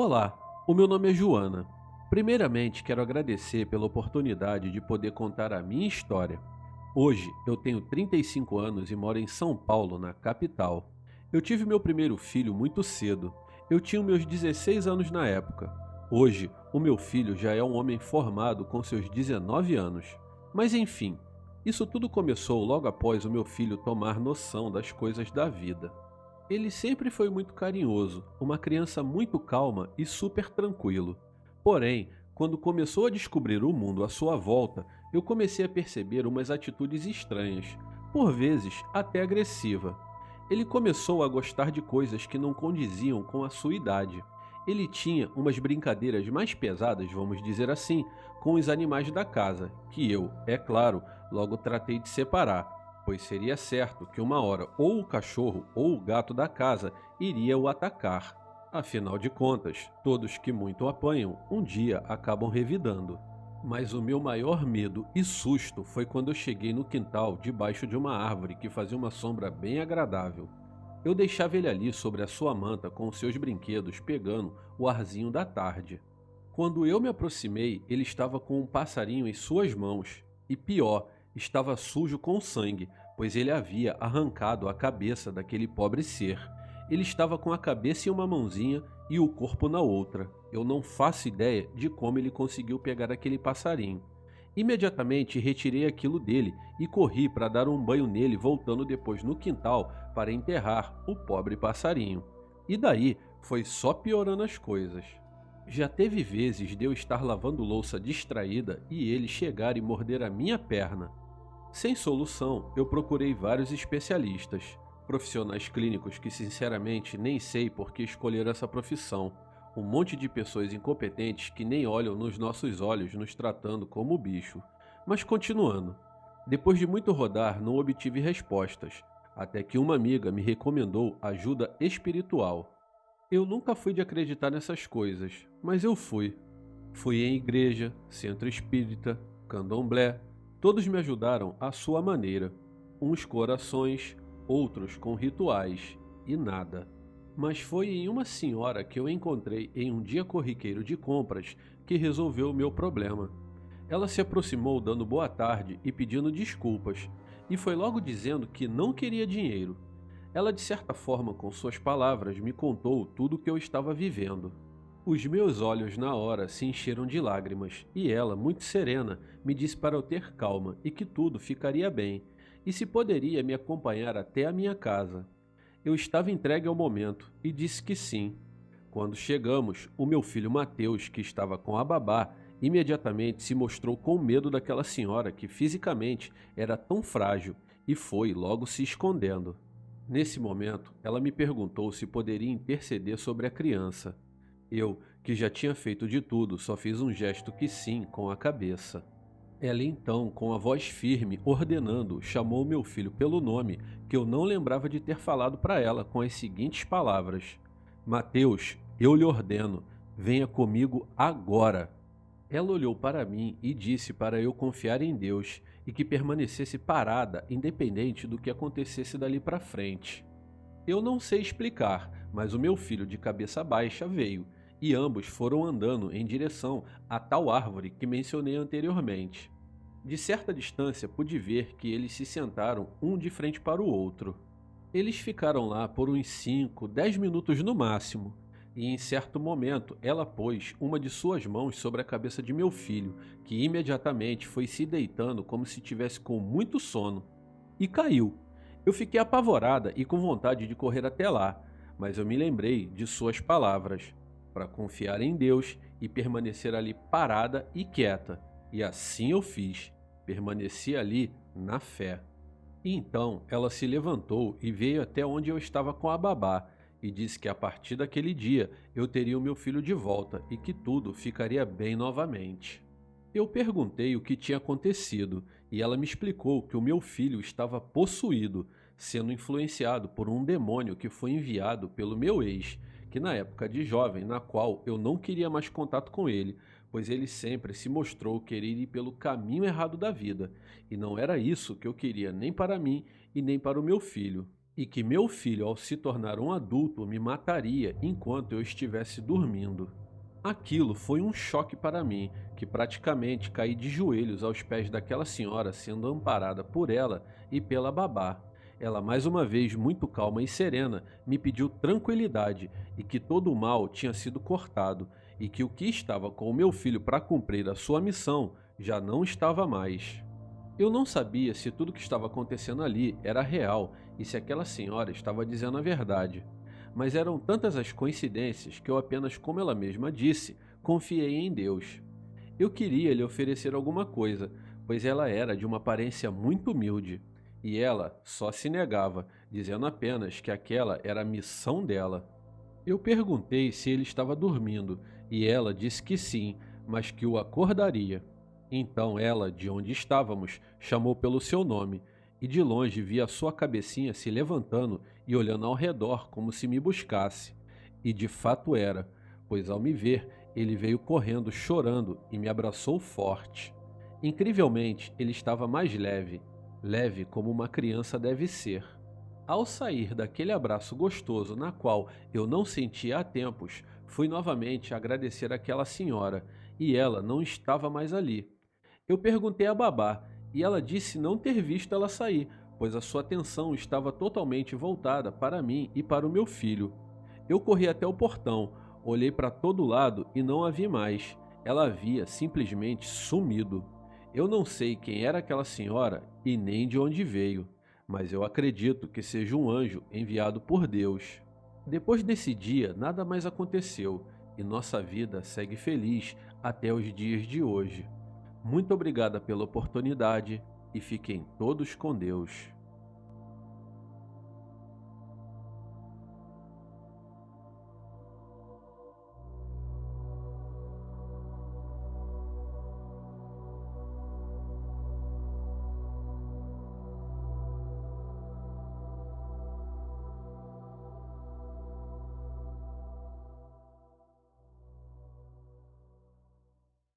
Olá, o meu nome é Joana. Primeiramente, quero agradecer pela oportunidade de poder contar a minha história. Hoje, eu tenho 35 anos e moro em São Paulo, na capital. Eu tive meu primeiro filho muito cedo. Eu tinha meus 16 anos na época. Hoje, o meu filho já é um homem formado com seus 19 anos. Mas enfim, isso tudo começou logo após o meu filho tomar noção das coisas da vida. Ele sempre foi muito carinhoso, uma criança muito calma e super tranquilo. Porém, quando começou a descobrir o mundo à sua volta, eu comecei a perceber umas atitudes estranhas, por vezes até agressiva. Ele começou a gostar de coisas que não condiziam com a sua idade. Ele tinha umas brincadeiras mais pesadas, vamos dizer assim, com os animais da casa, que eu, é claro, logo tratei de separar, pois seria certo que uma hora ou o cachorro ou o gato da casa iria o atacar. Afinal de contas, todos que muito apanham, um dia acabam revidando. Mas o meu maior medo e susto foi quando eu cheguei no quintal debaixo de uma árvore que fazia uma sombra bem agradável. Eu deixava ele ali sobre a sua manta com os seus brinquedos pegando o arzinho da tarde. Quando eu me aproximei, ele estava com um passarinho em suas mãos. E pior, estava sujo com sangue, pois ele havia arrancado a cabeça daquele pobre ser. Ele estava com a cabeça em uma mãozinha e o corpo na outra. Eu não faço ideia de como ele conseguiu pegar aquele passarinho. Imediatamente retirei aquilo dele e corri para dar um banho nele, voltando depois no quintal para enterrar o pobre passarinho. E daí foi só piorando as coisas. Já teve vezes de eu estar lavando louça distraída e ele chegar e morder a minha perna. Sem solução, eu procurei vários especialistas, profissionais clínicos que sinceramente nem sei por que escolheram essa profissão, um monte de pessoas incompetentes que nem olham nos nossos olhos nos tratando como bicho. Mas continuando, depois de muito rodar não obtive respostas, até que uma amiga me recomendou ajuda espiritual. Eu nunca fui de acreditar nessas coisas, mas eu fui. Fui em igreja, centro espírita, candomblé. Todos me ajudaram à sua maneira. Uns com orações, outros com rituais, e nada. Mas foi em uma senhora que eu encontrei em um dia corriqueiro de compras que resolveu o meu problema. Ela se aproximou dando boa tarde e pedindo desculpas, e foi logo dizendo que não queria dinheiro. Ela, de certa forma, com suas palavras, me contou tudo o que eu estava vivendo. Os meus olhos na hora se encheram de lágrimas, e ela, muito serena, me disse para eu ter calma e que tudo ficaria bem, e se poderia me acompanhar até a minha casa. Eu estava entregue ao momento e disse que sim. Quando chegamos, o meu filho Mateus, que estava com a babá, imediatamente se mostrou com medo daquela senhora que fisicamente era tão frágil e foi logo se escondendo. Nesse momento, ela me perguntou se poderia interceder sobre a criança. Eu, que já tinha feito de tudo, só fiz um gesto que sim com a cabeça. Ela então, com a voz firme, ordenando, chamou meu filho pelo nome que eu não lembrava de ter falado para ela com as seguintes palavras: Mateus, eu lhe ordeno, venha comigo agora. Ela olhou para mim e disse para eu confiar em Deus e que permanecesse parada, independente do que acontecesse dali para frente. Eu não sei explicar, mas o meu filho de cabeça baixa veio, e ambos foram andando em direção à tal árvore que mencionei anteriormente. De certa distância pude ver que eles se sentaram um de frente para o outro. Eles ficaram lá por uns 5, 10 minutos no máximo, e em certo momento ela pôs uma de suas mãos sobre a cabeça de meu filho, que imediatamente foi se deitando como se tivesse com muito sono, e caiu. Eu fiquei apavorada e com vontade de correr até lá, mas eu me lembrei de suas palavras, para confiar em Deus e permanecer ali parada e quieta, e assim eu fiz, permaneci ali na fé. E então ela se levantou e veio até onde eu estava com a babá e disse que a partir daquele dia eu teria o meu filho de volta e que tudo ficaria bem novamente. Eu perguntei o que tinha acontecido e ela me explicou que o meu filho estava possuído, sendo influenciado por um demônio que foi enviado pelo meu ex, que na época de jovem, na qual eu não queria mais contato com ele, pois ele sempre se mostrou querer ir pelo caminho errado da vida, e não era isso que eu queria nem para mim e nem para o meu filho. e que meu filho, ao se tornar um adulto, me mataria enquanto eu estivesse dormindo. Aquilo foi um choque para mim, que praticamente caí de joelhos aos pés daquela senhora, sendo amparada por ela e pela babá. Ela, mais uma vez muito calma e serena, me pediu tranquilidade e que todo o mal tinha sido cortado e que o que estava com o meu filho para cumprir a sua missão já não estava mais. Eu não sabia se tudo que estava acontecendo ali era real e se aquela senhora estava dizendo a verdade. Mas eram tantas as coincidências que eu apenas, como ela mesma disse, confiei em Deus. Eu queria lhe oferecer alguma coisa, pois ela era de uma aparência muito humilde, e ela só se negava, dizendo apenas que aquela era a missão dela. Eu perguntei se ele estava dormindo, e ela disse que sim, mas que o acordaria. Então ela, de onde estávamos, chamou pelo seu nome, e de longe vi a sua cabecinha se levantando e olhando ao redor como se me buscasse. E de fato era, pois ao me ver, ele veio correndo chorando e me abraçou forte. Incrivelmente, ele estava mais leve, leve como uma criança deve ser. Ao sair daquele abraço gostoso na qual eu não sentia há tempos, fui novamente agradecer àquela senhora, e ela não estava mais ali. Eu perguntei à babá, e ela disse não ter visto ela sair, pois a sua atenção estava totalmente voltada para mim e para o meu filho. Eu corri até o portão, olhei para todo lado e não a vi mais. Ela havia simplesmente sumido. Eu não sei quem era aquela senhora e nem de onde veio, mas eu acredito que seja um anjo enviado por Deus. Depois desse dia, nada mais aconteceu e nossa vida segue feliz até os dias de hoje. Muito obrigada pela oportunidade e fiquem todos com Deus.